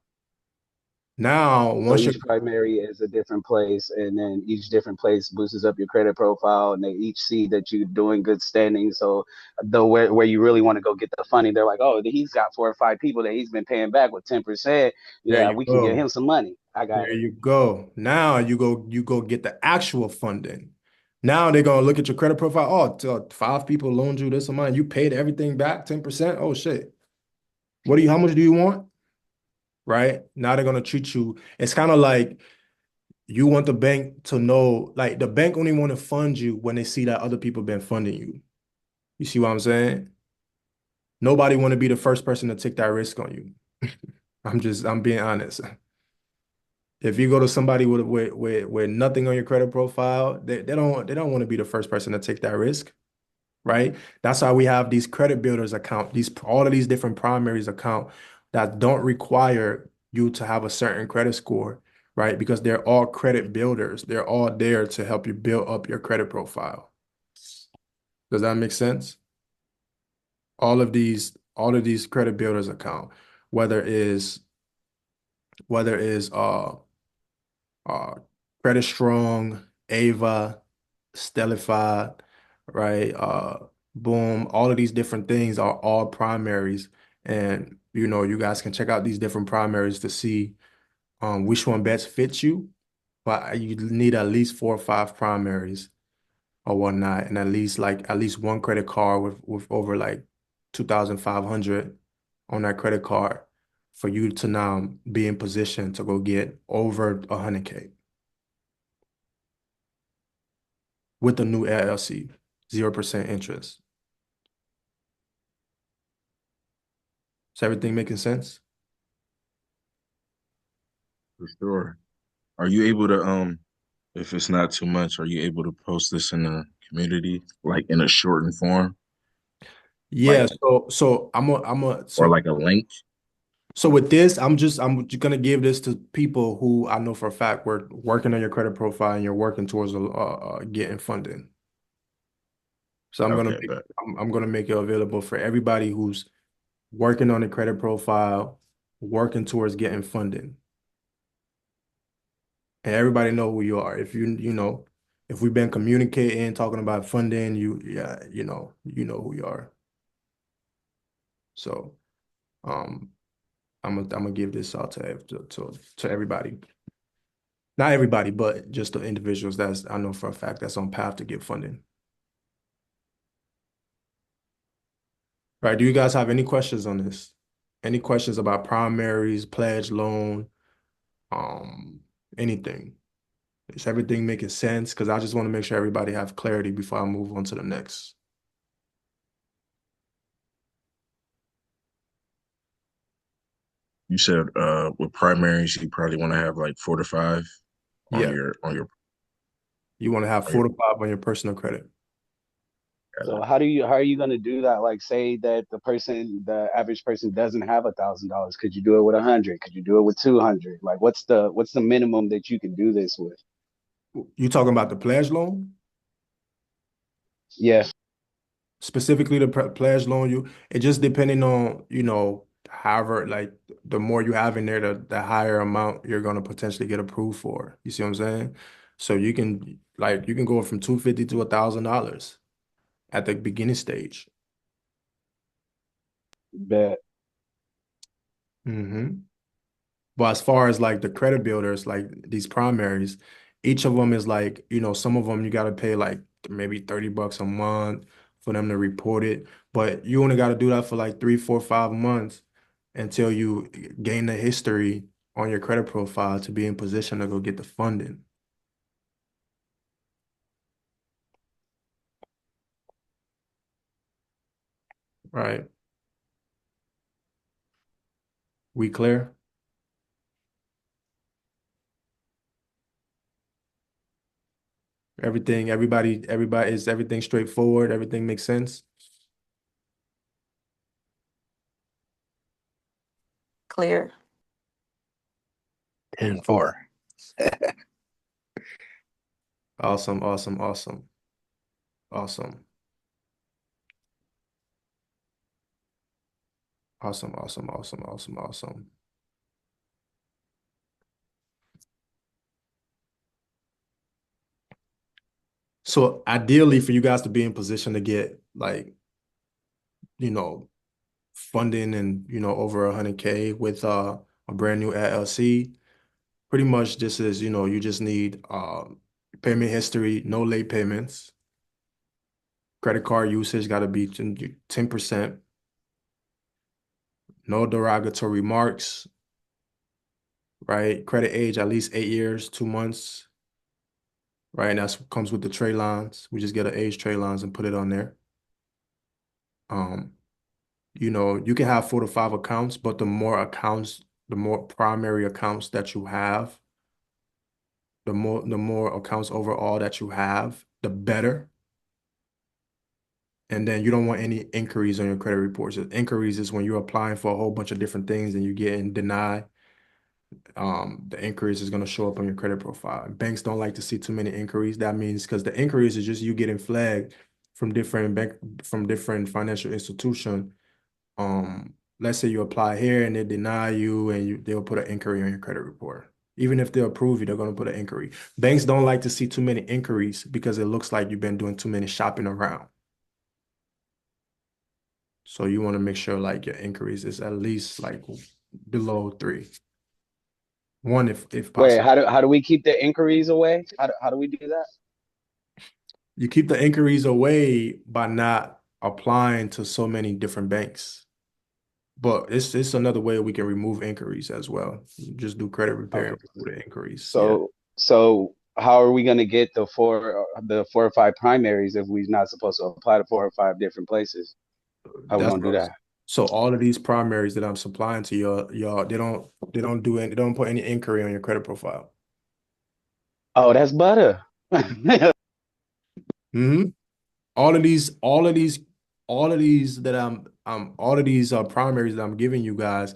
Now, So once you're each primary is a different place, and then each different place boosts up your credit profile, and they each see that you're doing good standing. So the where you really want to go get the funding, they're like, oh, he's got 4 or 5 people that he's been paying back with 10%. there Yeah, you we can get go. him some money. I got There it. you go. Now you go get the actual funding. Now they're gonna look at your credit profile. Oh, 5 people loaned you this amount. You paid everything back, 10%. Oh shit. How much do you want? Right? Now they're gonna treat you. It's kind of like you want the bank to know, like the bank only want to fund you when they see that other people been funding you. You see what I'm saying? Nobody want to be the first person to take that risk on you. I'm being honest. If you go to somebody with nothing on your credit profile, they don't want to be the first person to take that risk, right? That's why we have these credit builders account, these all of these different primaries account that don't require you to have a certain credit score, right? Because they're all credit builders. They're all there to help you build up your credit profile. Does that make sense? All of these credit builders account, whether is uh Credit Strong, Ava, Stellified, right? Boom, all of these different things are all primaries. And you guys can check out these different primaries to see which one best fits you. But you need at least 4 or 5 primaries or whatnot, and at least one credit card with over like 2,500 on that credit card for you to now be in position to go get over 100K with the new LLC, 0% interest. Is everything making sense? For sure. Are you able to if it's not too much, are you able to post this in the community, like in a shortened form, Yeah, like so like a link? with this, I'm just gonna give this to people who I know for a fact were working on your credit profile and you're working towards getting funding. So Okay, but I'm gonna make it available for everybody who's working on a credit profile, working towards getting funding. And everybody know who you are. If if we've been communicating, talking about funding, yeah, you know who you are. So, um, I'm gonna give this out to everybody. Not everybody, but just the individuals that's I know for a fact that's on path to get funding. Right. Do you guys have any questions on this? Any questions about primaries, pledge loan, um, anything? Is everything making sense? Because I just want to make sure everybody have clarity before I move on to the next. You said with primaries, you probably want to have like 4 to 5 on Yeah. your You want to have on 4 your. to 5 on your personal credit. So how are you gonna do that? Like, say that the average person doesn't have $1,000. Could you do it with 100? Could you do it with 200? Like, what's the minimum that you can do this with? You talking about the pledge loan? Yeah, Specifically the pledge loan, it just depending on, however, like the more you have in there, the higher amount you're gonna potentially get approved for. You see what I'm saying? So you can go from 250 to $1,000 at the beginning stage. bet. hmm But as far as like the credit builders, like these primaries, each of them is like, some of them you got to pay like maybe $30 a month for them to report it. But you only got to do that for like 3, 4, 5 months until you gain the history on your credit profile to be in position to go get the funding. Right. We clear? Everybody, is everything straightforward? Everything makes sense? Clear. 10-4. Awesome, awesome, awesome, awesome, awesome, awesome, awesome, awesome, awesome. So ideally for you guys to be in position to get like, you know, funding and, over 100K with a brand new LLC, pretty much this is, you just need payment history, no late payments. Credit card usage got to be 10%. No derogatory remarks, right? Credit age at least 8 years, 2 months, right? And that comes with the tray lines. We just get an age tray lines and put it on there. You can have 4 to 5 accounts, but the more primary accounts that you have, the more accounts overall that you have, the better. And then you don't want any inquiries on your credit reports. Inquiries is when you're applying for a whole bunch of different things and you're getting denied. The inquiries is going to show up on your credit profile. Banks don't like to see too many inquiries. That means because the inquiries is just you getting flagged from different financial institution. Let's say you apply here and they deny you and they'll put an inquiry on your credit report. Even if they approve you, they're going to put an inquiry. Banks don't like to see too many inquiries because it looks like you've been doing too many shopping around. So you want to make sure like your inquiries is at least like below 3. 1 if Wait, possible. how do we keep the inquiries away? How do we do that? You keep the inquiries away by not applying to so many different banks. But it's another way we can remove inquiries as well. You just do credit repair Okay. and remove the inquiries. Yeah. So how are we gonna get the four or five primaries if we're not supposed to apply to 4 or 5 different places? How we That's gonna what do I'm that? saying. So all of these primaries that I'm supplying to y'all, they don't put any inquiry on your credit profile. Oh, that's butter. hmm All of these, all of these, all of these that all of these primaries that I'm giving you guys,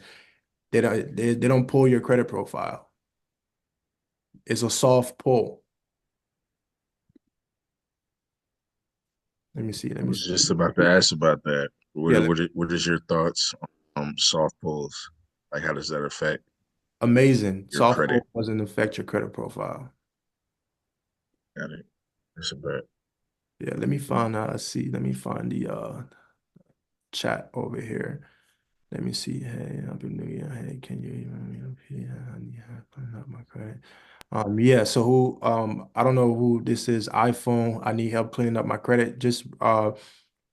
they don't pull your credit profile. It's a soft pull. Let me see. Let I me was see. just about to ask about that. Yeah, What is your thoughts on soft pulls? Like, how does that affect amazing. your Soft credit? pull doesn't affect your credit profile. Got it. That's a bet. Yeah, let me find see. Let me find the chat over here. Let me see. Hey, happy New Year. Hey, can you email me up here? I need help pulling up my credit. Yeah, so I don't know who this is. iPhone. I need help cleaning up my credit. Just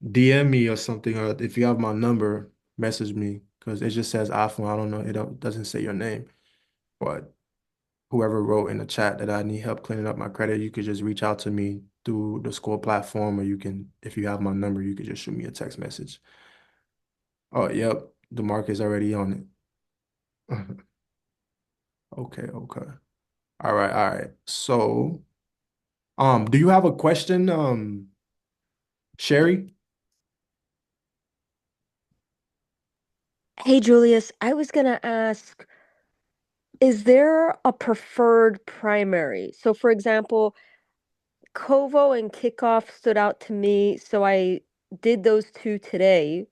DM me or something, or if you have my number, message me because it just says iPhone. I don't know. Doesn't say your name, but whoever wrote in the chat that I need help cleaning up my credit, you could just reach out to me through the school platform, or you can, if you have my number, you could just shoot me a text message. Oh, yep, the mark is already on it. Okay, okay. All right, all right. So, do you have a question, Sherry? Hey, Julius, I was gonna ask, is there a preferred primary? So, for example, Kovo and Kickoff stood out to me, so I did those two today,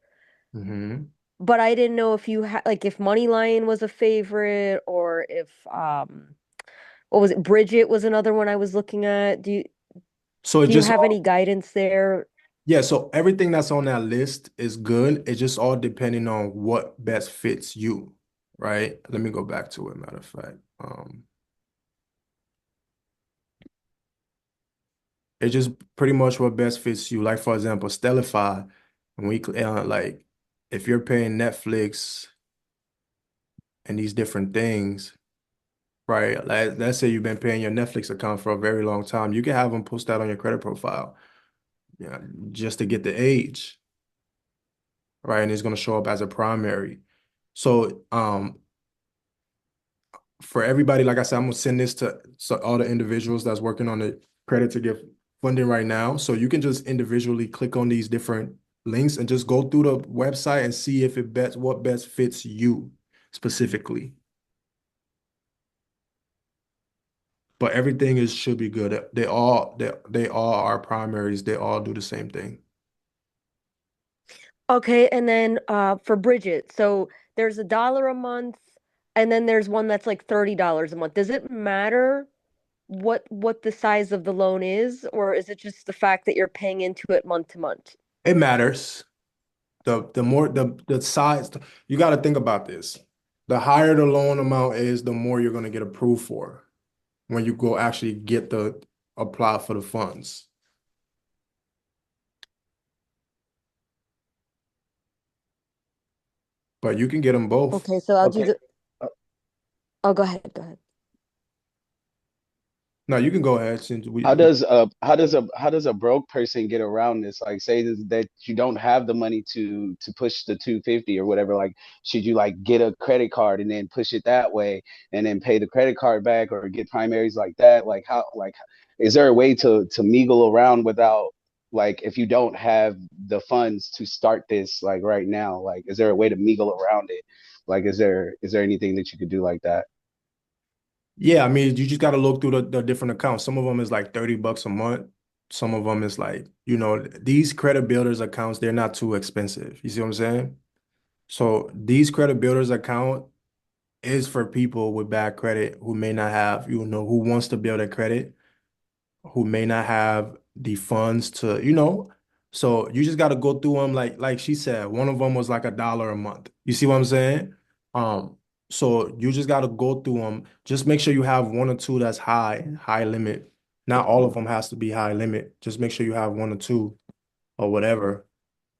Mm-hmm. but I didn't know if you had like if Moneyline was a favorite or if what was it? Bridget was another one I was looking at. So it Do you just have all, any guidance there? yeah, so everything that's on that list is good. It's just all depending on what best fits you, right? Let me go back to it, matter of fact. It's just pretty much what best fits you. Like for example, Stellify, when like if you're paying Netflix and these different things, right? Like let's say you've been paying your Netflix account for a very long time, you can have them post that on your credit profile, yeah, just to get the age, right? And it's gonna show up as a primary. So for everybody, like I said, I'm gonna send this to all the individuals that's working on the credit to get funding right now. So you can just individually click on these different links and just go through the website and see if what best fits you specifically. But everything should be good. They all are primaries. They all do the same thing. Okay, and then for Bridget, so there's $1 a month, and then there's one that's like $30 a month. Does it matter what the size of the loan is, or is it just the fact that you're paying into it month to month? It matters. The more the size, you got to think about this. The higher the loan amount is, the more you're going to get approved for when you go actually get the apply for the funds. But you can get them both. Okay, so I'll do Okay. the. Oh, go ahead, go ahead. No, you can go ahead since How does a broke person get around this? Like, say that you don't have the money to push the 250 or whatever. Like, should you like get a credit card and then push it that way and then pay the credit card back or get primaries like that? Like, how like is there a way to mingle around without like if you don't have the funds to start this like right now? Like, is there a way to mingle around it? Like, is there anything that you could do like that? Yeah, I mean, you just got to look through the different accounts. Some of them is like $30 a month. Some of them is like, these credit builders accounts, they're not too expensive. You see what I'm saying? So these credit builders account is for people with bad credit who may not have, who wants to build a credit, who may not have the funds to, so you just got to go through them like she said, one of them was like $1 a month. You see what I'm saying? Um, so you just got to go through them. Just make sure you have one or two that's high limit. Not all of them has to be high limit. Just make sure you have one or two or whatever.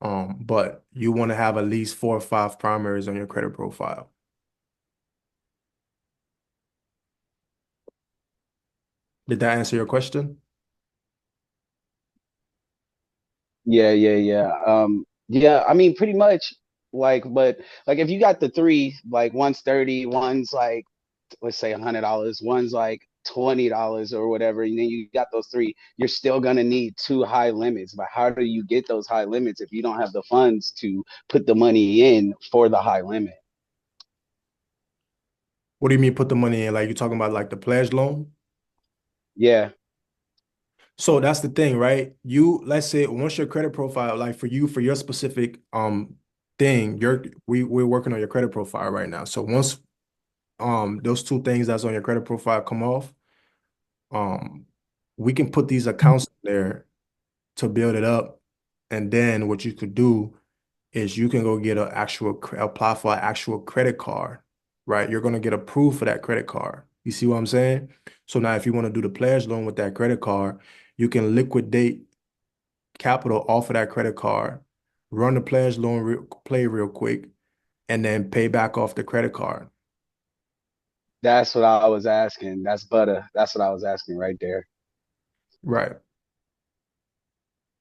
But you want to have at least 4 or 5 primaries on your credit profile. Did that answer your question? Yeah, yeah, yeah. Yeah, I mean pretty much like but like if you got the three, like one's 30, one's like let's say $100, one's like $20 or whatever, and then you got those three, you're still gonna need two high limits. But how do you get those high limits if you don't have the funds to put the money in for the high limit? What do you mean put the money in? Like you talking about like the pledge loan? Yeah, So that's the thing, right? Let's say once your credit profile, like for you, for your specific thing, we're working on your credit profile right now. So once those two things that's on your credit profile come off, um we can put these accounts there to build it up. And then what you could do is you can go get apply for an actual credit card, right? You're gonna get approved for that credit card. You see what I'm saying? So now if you want to do the pledge loan with that credit card, you can liquidate capital off of that credit card, run the pledge loan play real quick, and then pay back off the credit card. That's what I was asking. That's butter. That's what I was asking right there. Right.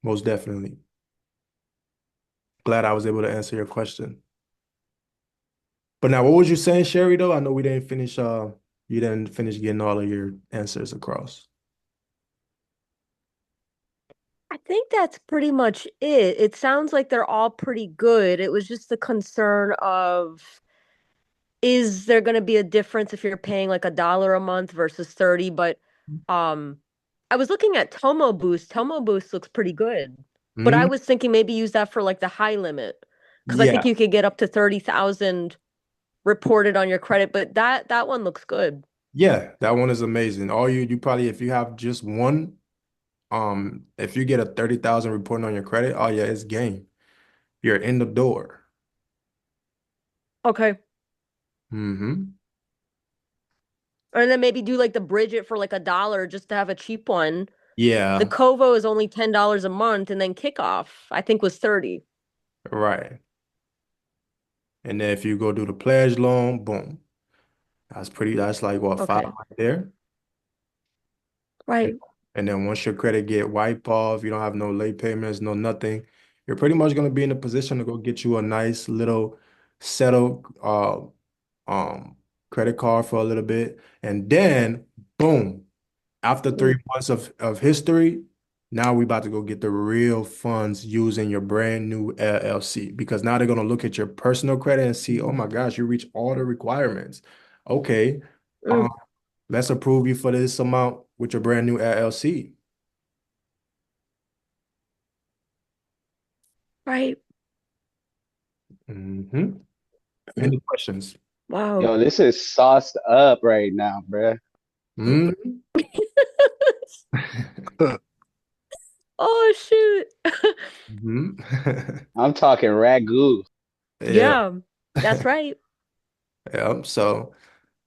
Most definitely. Glad I was able to answer your question. But now, what was you saying, Sherry, though? I know we didn't finish, you didn't finish getting all of your answers across. I think that's pretty much it. It sounds like they're all pretty good. It was just the concern of, is there going to be a difference if you're paying like $1 a month versus 30? But I was looking at Tomo Boost. Tomo Boost looks pretty good. But I Mhm. was thinking maybe use that for like the high limit, because I think Yeah. you could get up to 30,000 reported on your credit, but that one looks good. Yeah, that one is amazing. All you probably, if you have just one, if you get a 30,000 reporting on your credit, oh yeah, it's game. You're in the door. Okay. Mm-hmm. And then maybe do like the Bridget for like $1 just to have a cheap one. The Yeah, Kovo is only $10 a month, and then Kickoff, I think, was 30. right. And then if you go do the pledge loan, boom. That's like what, five Okay. right there? Right. And then once your credit get wiped off, you don't have no late payments, no nothing. You're pretty much gonna be in a position to go get you a nice little settled um credit card for a little bit. And then boom, after 3 months of history, now we about to go get the real funds using your brand new LLC, because now they're gonna look at your personal credit and see, oh my gosh, you reach all the requirements. Okay, Mm, let's approve you for this amount with your brand new LLC. right. Mm-hmm. Any questions? Wow. Yo, this is sauced up right now, bruh. Mm-hmm. Oh shoot. Mm-hmm. I'm talking ragu. Yeah. Yeah, that's right. Yeah. So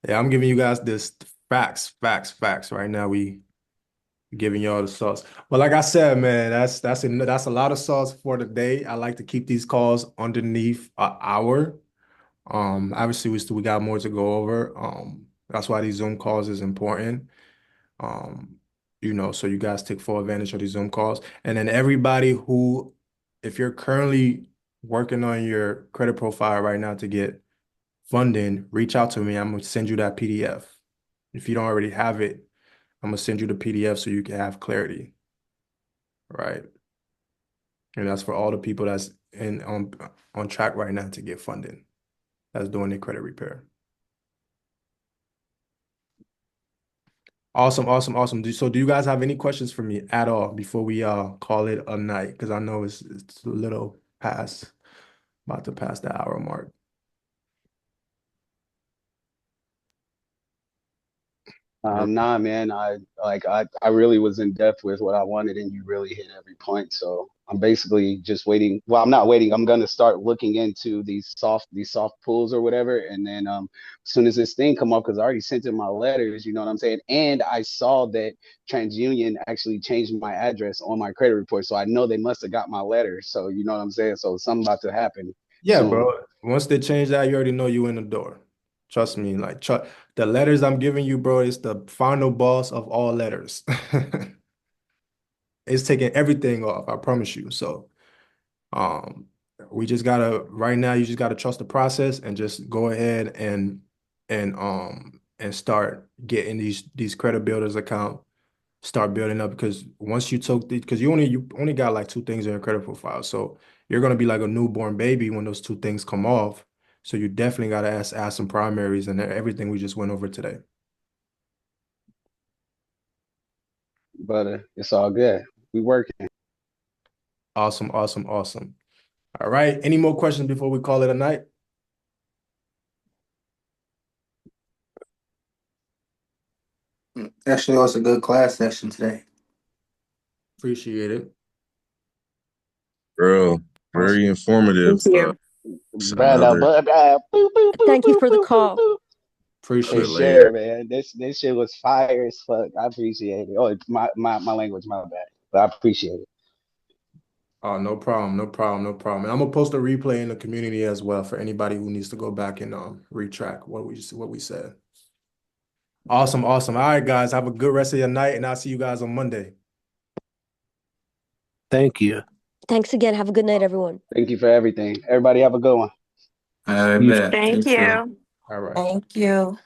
yeah, I'm giving you guys this facts right now. We giving y'all the sauce. But like I said, man, that's a lot of sauce for the day. I like to keep these calls underneath an hour. Obviously we got more to go over. That's why these Zoom calls is important. Um, so you guys take full advantage of these Zoom calls. And then everybody who, if you're currently working on your credit profile right now to get funding, reach out to me. I'm gonna send you that PDF. If you don't already have it, I'm gonna send you the PDF so you can have clarity, right? And that's for all the people that's on track right now to get funding, that's doing their credit repair. Awesome, awesome, awesome. So do you guys have any questions for me at all before we call it a night? Because I know it's a little about to pass the hour mark. Nah, man. I really was in depth with what I wanted, and you really hit every point. So I'm basically just waiting. Well, I'm not waiting. I'm gonna start looking into these soft pools or whatever, and then as soon as this thing come up, because I already sent in my letters, you know what I'm saying, and I saw that TransUnion actually changed my address on my credit report, so I know they must have got my letter. So you know what I'm saying. So something about to happen Yeah, soon. bro. Once they change that, you already know you in the door. Trust me. Like the letters I'm giving you, bro, is the final boss of all letters. It's taking everything off, I promise you. So, um, we just gotta right now. You just gotta trust the process and just go ahead and start getting these credit builders account. Start building up, because once you took because you only got like two things in your credit profile, so you're gonna be like a newborn baby when those two things come off. So you definitely gotta add some primaries and everything we just went over today. But it's all good. We working. Awesome, awesome, awesome. All right. Any more questions before we call it a night? Actually, it was a good class session today. Appreciate it. Bro, very informative. Thank you. It's Brother, another Thank you for the call. Appreciate For another it. layer. sure, man. This shit was fire as fuck. I appreciate it. Oh, my language, my bad. But I appreciate it. Oh, no problem, no problem, no problem. And I'm gonna post a replay in the community as well for anybody who needs to go back and retrack what we said. Awesome, awesome. All right, guys, have a good rest of your night, and I'll see you guys on Monday. Thank you. Thanks again. Have a good night, everyone. Thank you for everything. Everybody have a good one. I You bet. Thank Thanks, bro. you. All right. Thank you.